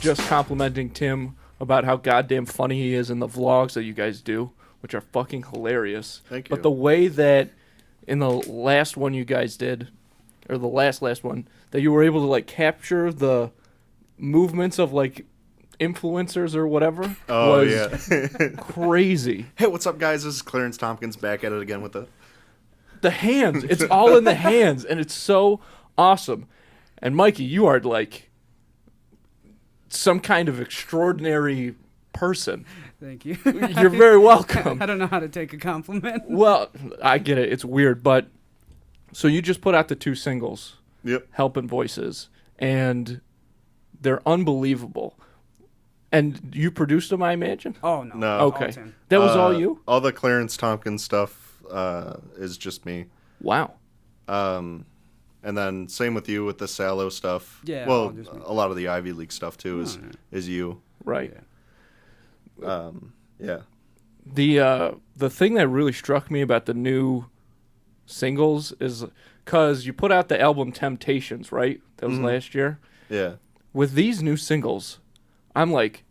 just complimenting Tim about how goddamn funny he is in the vlogs that you guys do, which are fucking hilarious. Thank you. But the way that in the last one you guys did, or the last one, that you were able to like capture the movements of like influencers or whatever was crazy. Hey, what's up, guys? This is Clarence Tompkins back at it again with the hands. It's all in the hands, and it's so awesome. And Mikey, you are like some kind of extraordinary person. Thank you. You're very welcome. I don't know how to take a compliment. Well, I get it. It's weird, but so you just put out the 2 singles. Yep. Helping Voices, and they're unbelievable. And you produced them, I imagine? Oh, no. No. Okay. That was all you? All the Clarence Tompkins stuff is just me. Wow. And then same with you with the Salo stuff. Yeah. Well, a lot of the Ivy League stuff too is you. Right. Yeah. The thing that really struck me about the new singles is because you put out the album Temptations, right? That was last year. Yeah. With these new singles, I'm like,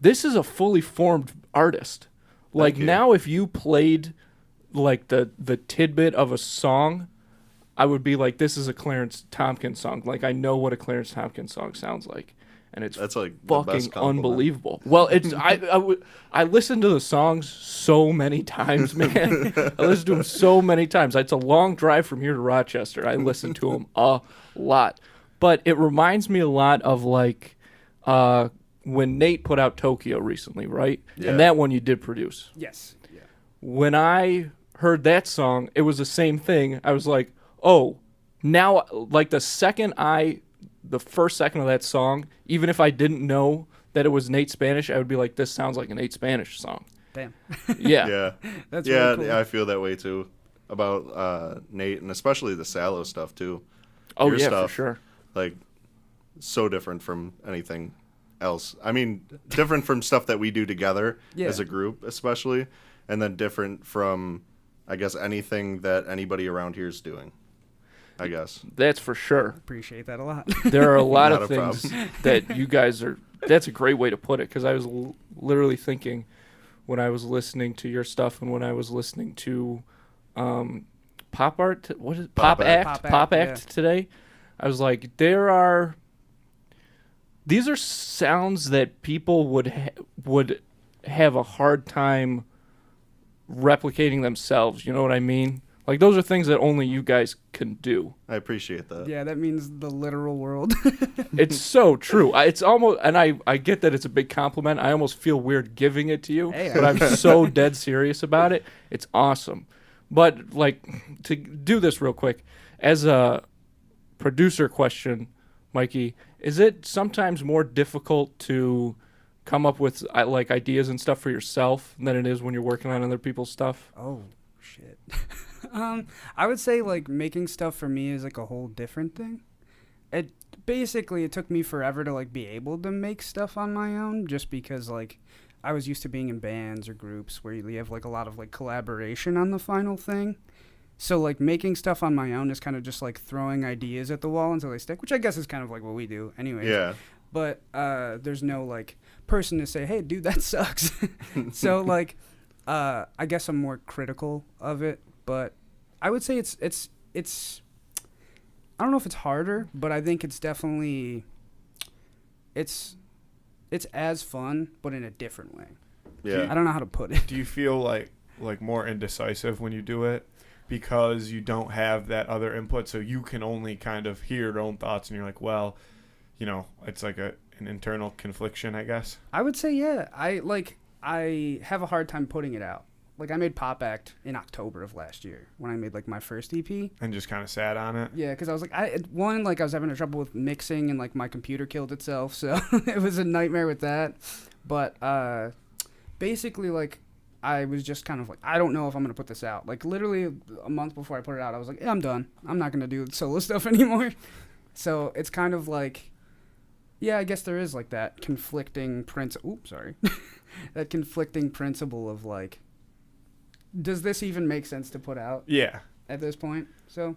this is a fully formed artist. Like now, if you played like the tidbit of a song, I would be like, this is a Clarence Tompkins song. Like, I know what a Clarence Tompkins song sounds like. And that's like fucking unbelievable. Well, it's I listened to the songs so many times, man. I listened to them so many times. It's a long drive from here to Rochester. I listened to them a lot. But it reminds me a lot of like when Nate put out Tokyo recently, right? Yeah. And that one you did produce. Yes. Yeah. When I heard that song, it was the same thing. I was like, oh, now, like the first second of that song, even if I didn't know that it was Nate Spanish, I would be like, this sounds like a Nate Spanish song. Damn. Yeah. Yeah. That's really cool. Yeah, I feel that way too about Nate, and especially the Salo stuff too. Oh, Your yeah, stuff, for sure. Like, so different from anything else. I mean, different from stuff that we do together as a group, especially, and then different from, I guess, anything that anybody around here is doing. I guess. That's for sure. Appreciate that a lot. There are a lot of things that you guys are... That's a great way to put it, because I was literally thinking when I was listening to your stuff and when I was listening to Pop Art... What is it? Pop Act today. I was like, these are sounds that people would have a hard time replicating themselves. You know what I mean? Like, those are things that only you guys can do. I appreciate that. Yeah, that means the literal world. It's so true. It's almost, and I get that it's a big compliment. I almost feel weird giving it to you, but I'm so dead serious about it. It's awesome. But, like, to do this real quick, as a producer question, Mikey, is it sometimes more difficult to come up with, like, ideas and stuff for yourself than it is when you're working on other people's stuff? Oh, shit. I would say like making stuff for me is like a whole different thing. It took me forever to like be able to make stuff on my own, just because like I was used to being in bands or groups where you have like a lot of like collaboration on the final thing. So like making stuff on my own is kind of just like throwing ideas at the wall until they stick, which I guess is kind of like what we do anyways. Yeah. But there's no like person to say, hey dude, that sucks. So like I guess I'm more critical of it, but I would say it's I don't know if it's harder, but I think it's definitely it's as fun, but in a different way. Yeah. I don't know how to put it. Do you feel like more indecisive when you do it because you don't have that other input, so you can only kind of hear your own thoughts, and you're like, well, you know, it's like an internal confliction, I guess? I would say, yeah. I have a hard time putting it out. Like, I made Pop Act in October of last year when I made, like, my first EP. And just kind of sat on it? Yeah, because I was like, I was having trouble with mixing, and, like, my computer killed itself, so it was a nightmare with that. But basically, like, I was just kind of like, I don't know if I'm going to put this out. Like, literally a month before I put it out, I was like, yeah, I'm done. I'm not going to do solo stuff anymore. So it's kind of like, yeah, I guess there is, like, that conflicting that conflicting principle of, like, does this even make sense to put out? Yeah. At this point? So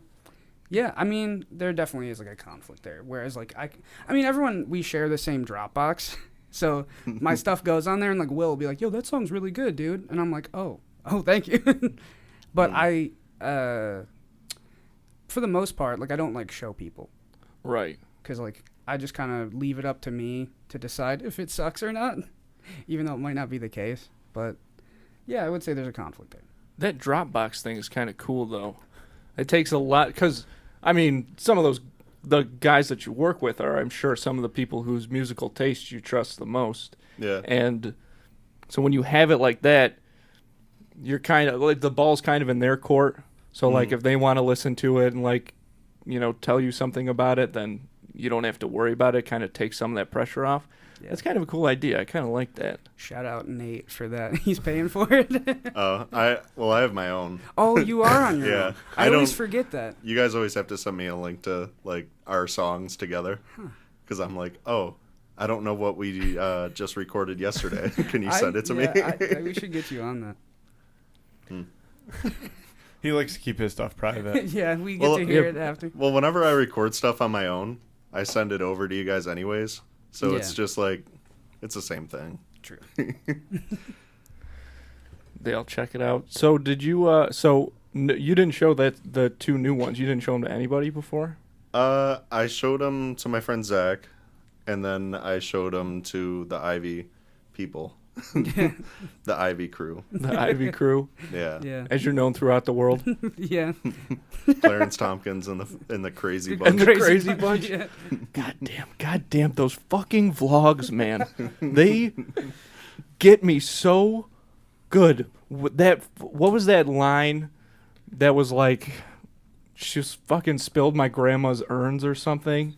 Yeah, I mean, there definitely is like a conflict there. Whereas like I mean, everyone we share the same Dropbox, so my stuff goes on there, and like Will be like, "Yo, that song's really good, dude," and I'm like, "Oh, thank you." But for the most part, like I don't like show people, Right. because like I just kind of leave it up to me to decide if it sucks or not, even though it might not be the case. But yeah, I would say there's a conflict there. That Dropbox thing is kind of cool, though. It takes a lot, because, I mean, some of the guys that you work with are, I'm sure, some of the people whose musical taste you trust the most. Yeah. And so when you have it like that, you're kind of, like, the ball's kind of in their court. So, like, if they want to listen to it and, like, you know, tell you something about it, then you don't have to worry about it. Kind of takes some of that pressure off. Yeah. That's kind of a cool idea. I kind of like that. Shout out Nate for that. He's paying for it. I have my own. Oh, you are on your Yeah. own. I always forget that. You guys always have to send me a link to like our songs together, because I'm like, oh, I don't know what we just recorded yesterday. Can you send it to me? We should get you on that. He likes to keep his stuff private. Yeah, we get to hear it after. Well, whenever I record stuff on my own, I send it over to you guys anyways. So it's just like, it's the same thing. True. They'll check it out. So did you? You didn't show the two new ones. You didn't show them to anybody before. I showed them to my friend Zach, and then I showed them to the Ivy people, the Ivy crew. The Ivy crew. Yeah. Yeah. As you're known throughout the world. Yeah. Clarence Tompkins and the crazy bunch. And the crazy bunch. Yeah. God damn, those fucking vlogs, man. They get me so good. What was that line that was like, she just fucking spilled my grandma's urns or something?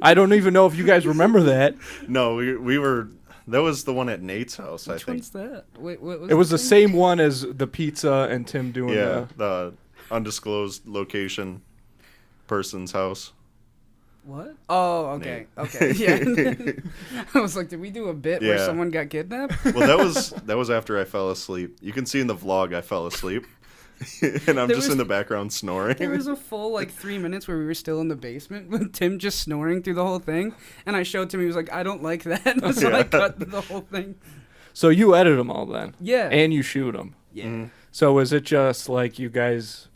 I don't even know if you guys remember that. No, we were. That was the one at Nate's house, Which I think. one's that? Wait, what was It was the thing? same one as the pizza and Tim doing the undisclosed location person's house. What? Oh, okay. Okay. Yeah. I was like, did we do a bit where someone got kidnapped? Well, that was after I fell asleep. You can see in the vlog I fell asleep. And I'm just in the background snoring. There was a full 3 minutes where we were still in the basement with Tim just snoring through the whole thing, and I showed Tim. He was like, "I don't like that," so I cut the whole thing. So you edit them all then? Yeah. And you shoot them? Yeah. Mm-hmm. So is it just like you guys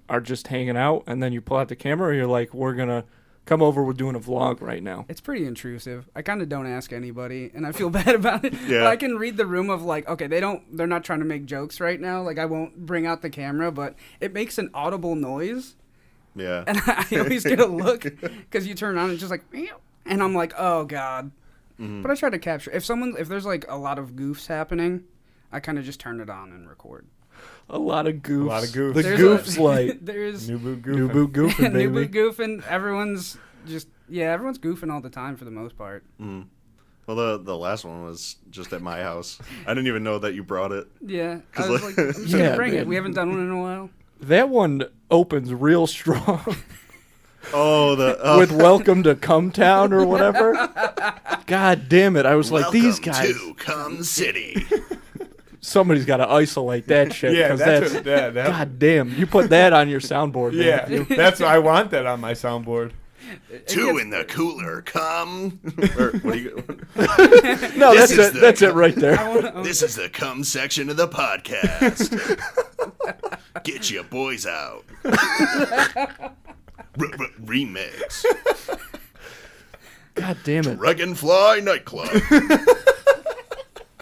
are just hanging out and then you pull out the camera, or you're like, we're going to come over, we're doing a vlog right now? It's pretty intrusive. I kind of don't ask anybody, and I feel bad about it. Yeah. But I can read the room of okay, they're not trying to make jokes right now. Like, I won't bring out the camera, but it makes an audible noise. Yeah. And I always get a look because you turn on and it's just like, meow, and I'm like, oh God. Mm-hmm. But I try to capture. If there's a lot of goofs happening, I kind of just turn it on and record. A lot of goofs. There's The goofs light. There's New boot New boot goofing, baby. New boot goofing. Everyone's everyone's goofing all the time for the most part. Mm. Well, the last one was just at my house. I didn't even know that you brought it. Yeah, I was like, I'm just gonna bring it. We haven't done one in a while. That one opens real strong. Oh, with "Welcome to Cum Town" or whatever. God damn it! I was like, these guys. Welcome to Cum City. Somebody's got to isolate that shit. Yeah, that's God damn. You put that on your soundboard. Man. Yeah, I want that on my soundboard. Two in the cooler, cum. Or, what do you? No, that's it right there. This is the cum section of the podcast. Get your boys out. Remix. God damn it. Dragonfly Nightclub.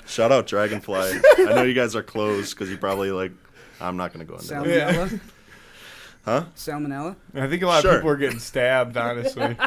Shout out Dragonfly. I know you guys are closed because you probably I'm not going to go into that. Salmonella? Huh? Salmonella? I think a lot of people are getting stabbed, honestly.